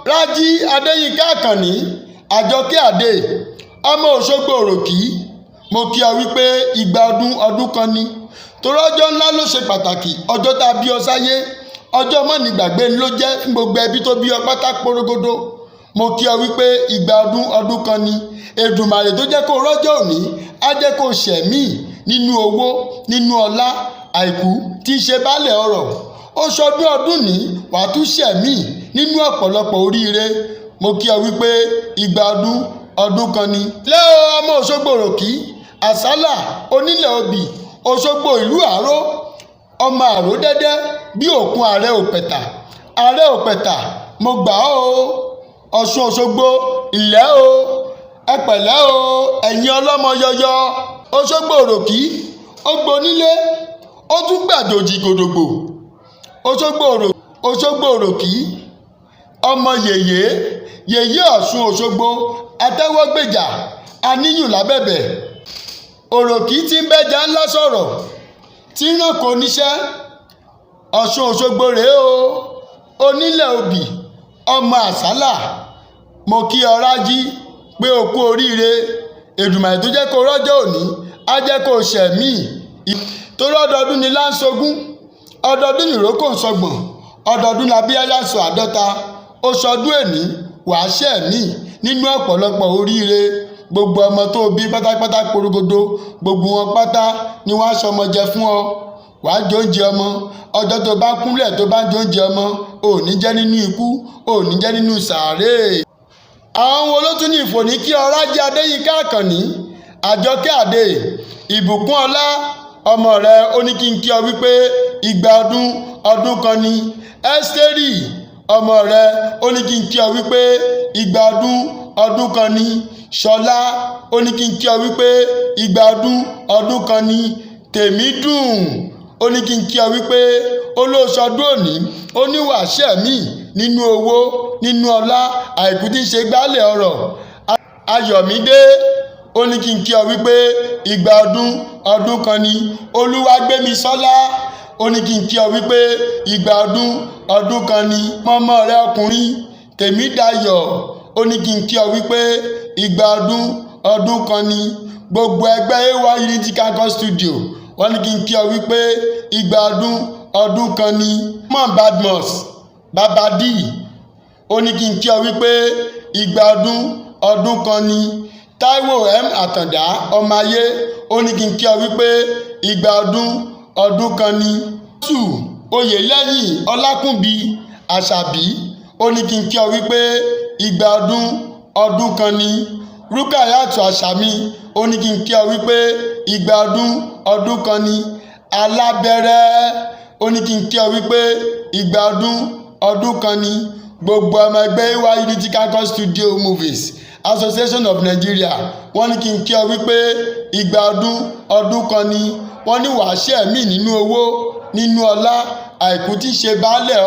Rájí Adéyínká Àkànní Àjọkẹ́ Adé ọmọ Òṣogbo Òròkì, mo kí ọ wípé ìgbà ọdún kan ni, torí ọjọ́ ńlá ló ṣe pàtàkì. Ọjọ́ tá a bí ọ sáyé, ọjọ́ mọ́nìgbàgbé ló jẹ́ fún gbogbo ẹbí tó bí ọ pátá porogodo. Mo kí ọ wípé ìgbà ọdún kan ni. Èdùmàrè tó jẹ́ kó rọ́jọ́ òní á jẹ́ kó ṣẹ̀mí nínú owó, nínú ọlá, àìkú tí í ṣe baálẹ̀ ọrọ̀. Ó ṣọdún ọdún ní wàá tún ṣẹ̀mí nínú ọ̀pọ̀lọpọ̀ oríire. Mo kí ọ wípé ìgbà ọdún kan ni. Lẹ́ọ̀ ọmọ Òṣogbo Òròkì, àsálà onílẹ̀ obì, Òṣogbo ìlú àró, ọmọ àró dẹ́dẹ́ bí òkun ààrẹ òpẹ̀tà, mo gbà ọ́ o. Ọ̀ṣun Òṣogbo ilẹ̀ o, ẹ pẹ̀lẹ́ o ẹ̀yin ọlọ́mọ yọyọ. Òṣogbo Òròkì ó gbonílé ó tún gbàjòjì gòdògbò. Òṣogbo Òròkì ọmọ yèyé Ọ̀ṣun Òṣogbo atẹ́wọ́gbèjà aníyùn lábẹ́bẹ̀. Òròkì tí ń bẹ́jà ńlá sọ̀rọ̀ tí ń ràn kó níṣẹ́. Ọ̀ṣun Òṣogbo rèé o, onílẹ̀ obì, ọmọ àsálà. Mo kí ọ Rájí pé o kú oríire. Èdùmàrè tó jẹ́ kó rọ́jọ́ òní á jẹ́ kó ṣẹ̀mí. Torí ọdọọdún ni láǹṣogún, ọdọọdún nìrókò ń sọgbọ̀n, ọdọọdún labí aláṣọ àádọ́ta. Ó ṣọdún èní wàá ṣẹ̀mí nínú ọ̀pọ̀lọpọ̀ oríire. Gbogbo ọmọ tó bí pátápátá porogodo, gbogbo wọn pátá ni wọ́n á ṣọmọ jẹ fún ọ. Wàá jẹ oúnjẹ ọmọ. Ọjọ́ tó bá kúnlẹ̀ tó bá jẹ oúnjẹ ọmọ, ò ní jẹ́ nínú ikú, ò ní jẹ́ nínú sàárè. Àwọn wo ló tún ní ìfòní kí ọ Rájí Adéyínká Àkànní Àjọkẹ́ Adé? Ìbùkún ọlá ọmọ rẹ ó ní kí n kí ọ wípé ìgbà ọdún kan ni. Ẹ́sítérì ọmọ rẹ ó ní kí n kí ọ wípé ìgbà ọdún kan ni. Ṣọlá ó ní kí n kí ọ wípé ìgbà ọdún kan ni. Tèmídùn ó ní kí n kí ọ wípé olóṣọdún òní ó ní wàá ṣẹ̀mí nínú owó, nínú ọlá, àìkú tí ń ṣe gbálẹ̀ ọrọ̀. Ayọ̀mídé ó ní kí n kí ọ wípé ìgbà ọdún kan ni. Olúwagbémisọ́lá ó ní kí n kí ọ wípé ìgbà ọdún kan ni. Mọ́mọ́ rẹ ọkùnrin Tèmídayọ̀ ó ní kí n kí ọ wípé ìgbà ọdún kan ni. Gbogbo ẹgbẹ́ AY Unity Campus Studio wọ́n ní kí n kí ọ wípé ìgbà ọdún kan ni. Mọ̀ Badmus Babadi ó ní kí n kí ọ wípé ìgbà ọdún kan ni. Táíwò M Àtàndá ọmọ ayé ó ní kí n kí ọ wípé ìgbà ọdún kan ni. Tù Oyèlẹ́yìn Ọlákùnbí Àṣàbí ó ní kí n kí ọ wípé ìgbà ọdún kan ni. Rúkàyàtù Àṣàmí ó ní kí n kí ọ wípé ìgbà ọdún kan ni. Alábẹ́rẹ́ ó ní kí n kí ọ wípé ìgbà ọdún kan ni. Gbogbo ọmọ ẹgbẹ́ AY Unity Campus Studio Movies Association of Nigeria wọ́n ní kí n kí ọ wípé ìgbà ọdún kan ni. Wọ́n ní wàá ṣẹ̀mí nínú owó, nínú ọlá, àìkú tí í ṣe baálẹ̀ ọrọ̀.